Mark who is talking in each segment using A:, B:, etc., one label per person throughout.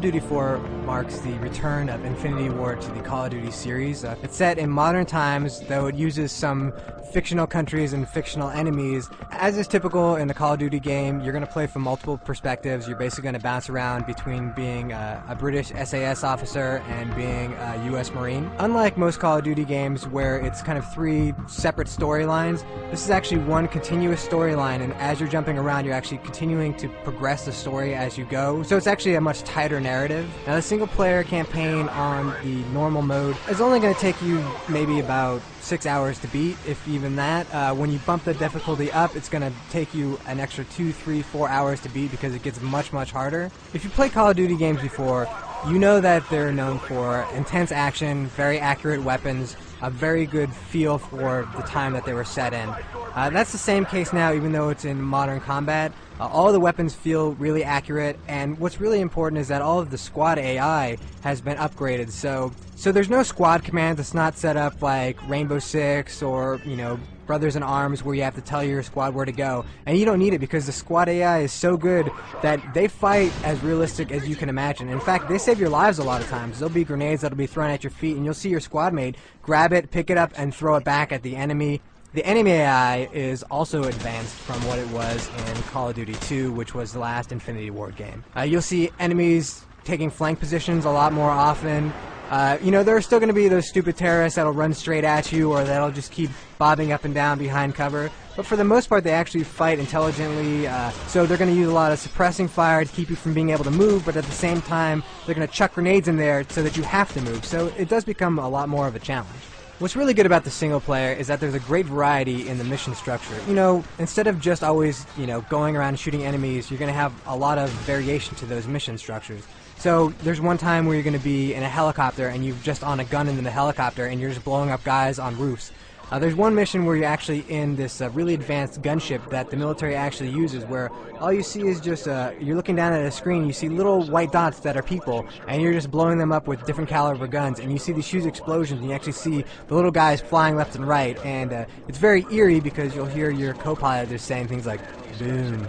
A: of Duty 4 marks the return of Infinity Ward to the Call of Duty series. It's set in modern times, though it uses some fictional countries and fictional enemies. As is typical in the Call of Duty game, you're going to play from multiple perspectives. You're basically going to bounce around between being a British SAS officer and being a US Marine. Unlike most Call of Duty games where it's kind of three separate storylines, this is actually one continuous storyline, and as you're jumping around, you're actually continuing to progress the story as you go. So it's actually a much tighter narrative. Now, the single-player campaign on the normal mode is only going to take you maybe about 6 hours to beat, if even that. When you bump the difficulty up, it's going to take you an extra 2, 3, 4 hours to beat because it gets much, much harder. If you played Call of Duty games before, you know that they're known for intense action, very accurate weapons, a very good feel for the time that they were set in. That's the same case now, even though it's in modern combat. All the weapons feel really accurate, and what's really important is that all of the squad AI has been upgraded. So there's no squad command that's not set up like Rainbow Six or, Brothers in Arms, where you have to tell your squad where to go. And you don't need it because the squad AI is so good that they fight as realistic as you can imagine. In fact, they save your lives a lot of times. There'll be grenades that'll be thrown at your feet, and you'll see your squad mate grab it, pick it up, and throw it back at the enemy. The enemy AI is also advanced from what it was in Call of Duty 2, which was the last Infinity Ward game. You'll see enemies taking flank positions a lot more often. There are still going to be those stupid terrorists that'll run straight at you or that'll just keep bobbing up and down behind cover. But for the most part, they actually fight intelligently, so they're going to use a lot of suppressing fire to keep you from being able to move, but at the same time, they're going to chuck grenades in there so that you have to move. So it does become a lot more of a challenge. What's really good about the single player is that there's a great variety in the mission structure. Instead of just always, going around shooting enemies, you're going to have a lot of variation to those mission structures. So there's one time where you're going to be in a helicopter and you've just on a gun in the helicopter and you're just blowing up guys on roofs. There's one mission where you're actually in this really advanced gunship that the military actually uses, where all you see is just, you're looking down at a screen, you see little white dots that are people, and you're just blowing them up with different caliber guns, and you see these huge explosions, and you actually see the little guys flying left and right, and it's very eerie because you'll hear your co-pilot just saying things like, boom,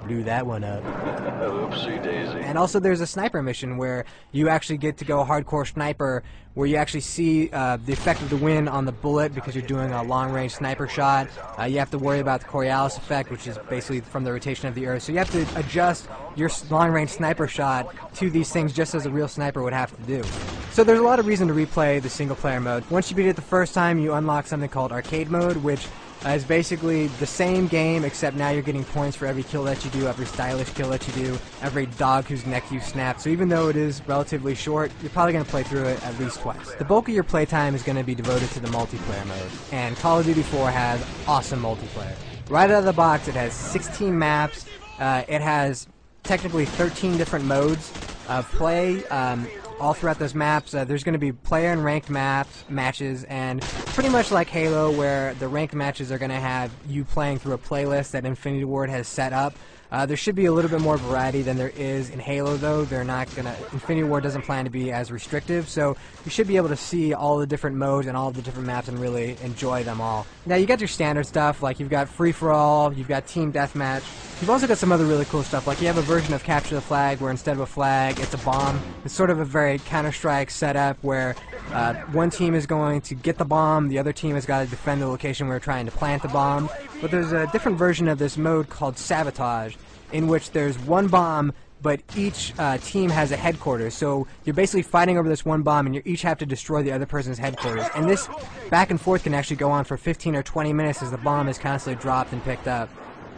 A: blew that one up. Oopsie daisy. And also there's a sniper mission where you actually get to go hardcore sniper, where you actually see the effect of the wind on the bullet because you're doing a long-range sniper shot. You have to worry about the Coriolis effect, which is basically from the rotation of the Earth. So you have to adjust your long-range sniper shot to these things just as a real sniper would have to do. So there's a lot of reason to replay the single-player mode. Once you beat it the first time, you unlock something called Arcade Mode, which is basically the same game, except now you're getting points for every kill that you do, every stylish kill that you do, every dog whose neck you snap. So even though it is relatively short, you're probably going to play through it at least twice. The bulk of your playtime is going to be devoted to the multiplayer mode, and Call of Duty 4 has awesome multiplayer. Right out of the box, it has 16 maps. It has technically 13 different modes of play. All throughout those maps, there's going to be player and ranked matches, and pretty much like Halo, where the ranked matches are going to have you playing through a playlist that Infinity Ward has set up. There should be a little bit more variety than there is in Halo, though. Infinity Ward doesn't plan to be as restrictive, so you should be able to see all the different modes and all the different maps and really enjoy them all. Now, you got your standard stuff, like you've got free-for-all, you've got team deathmatch. You've also got some other really cool stuff, like you have a version of Capture the Flag where instead of a flag, it's a bomb. It's sort of a very Counter-Strike setup where one team is going to get the bomb, the other team has got to defend the location where we're trying to plant the bomb. But there's a different version of this mode called Sabotage, in which there's one bomb, but each team has a headquarters. So you're basically fighting over this one bomb, and you each have to destroy the other person's headquarters. And this back and forth can actually go on for 15 or 20 minutes as the bomb is constantly dropped and picked up.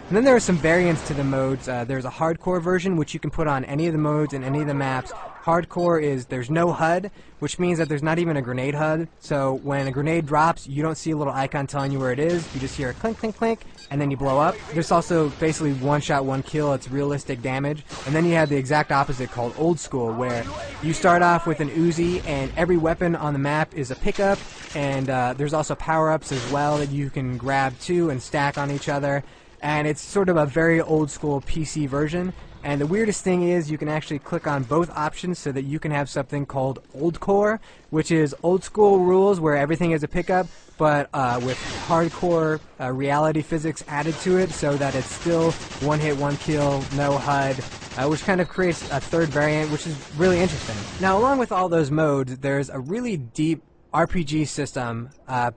A: And then there are some variants to the modes. There's a hardcore version, which you can put on any of the modes and any of the maps. Hardcore is there's no HUD, which means that there's not even a grenade HUD. So when a grenade drops, you don't see a little icon telling you where it is. You just hear a clink, clink, clink, and then you blow up. There's also basically one shot, one kill. It's realistic damage. And then you have the exact opposite called Old School, where you start off with an Uzi, and every weapon on the map is a pickup. And there's also power-ups as well that you can grab too and stack on each other. And it's sort of a very old school PC version. And the weirdest thing is you can actually click on both options so that you can have something called Old Core, which is old school rules where everything is a pickup, but with hardcore reality physics added to it so that it's still one hit, one kill, no HUD, which kind of creates a third variant, which is really interesting. Now, along with all those modes, there's a really deep RPG system,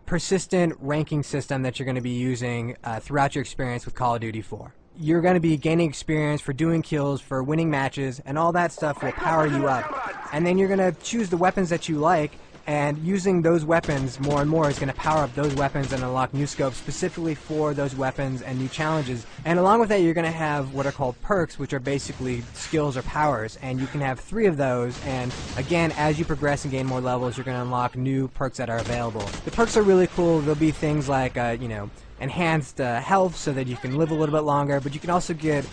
A: persistent ranking system that you're going to be using throughout your experience with Call of Duty 4. You're going to be gaining experience for doing kills, for winning matches, and all that stuff will power you up. And then you're going to choose the weapons that you like, and using those weapons more and more is going to power up those weapons and unlock new scopes specifically for those weapons and new challenges. And along with that, you're going to have what are called perks, which are basically skills or powers, and you can have 3 of those, and again, as you progress and gain more levels, you're going to unlock new perks that are available. The perks are really cool. There'll be things like, enhanced health so that you can live a little bit longer, but you can also get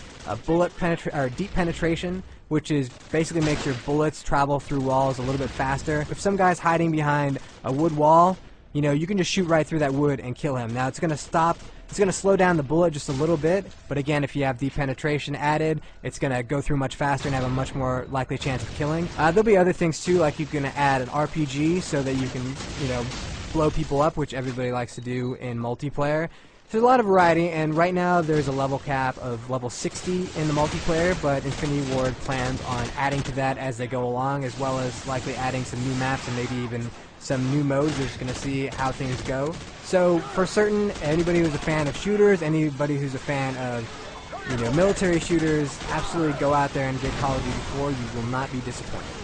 A: deep penetration, which is basically makes your bullets travel through walls a little bit faster. If some guy's hiding behind a wood wall, you can just shoot right through that wood and kill him. Now it's going to slow down the bullet just a little bit, but again, if you have deep penetration added, it's going to go through much faster and have a much more likely chance of killing. There'll be other things too, like you can add an RPG so that you can, blow people up, which everybody likes to do in multiplayer. So there's a lot of variety, and right now there's a level cap of level 60 in the multiplayer, but Infinity Ward plans on adding to that as they go along, as well as likely adding some new maps and maybe even some new modes. We're just going to see how things go. So for certain, anybody who's a fan of shooters, anybody who's a fan of military shooters, absolutely go out there and get Call of Duty 4. You will not be disappointed.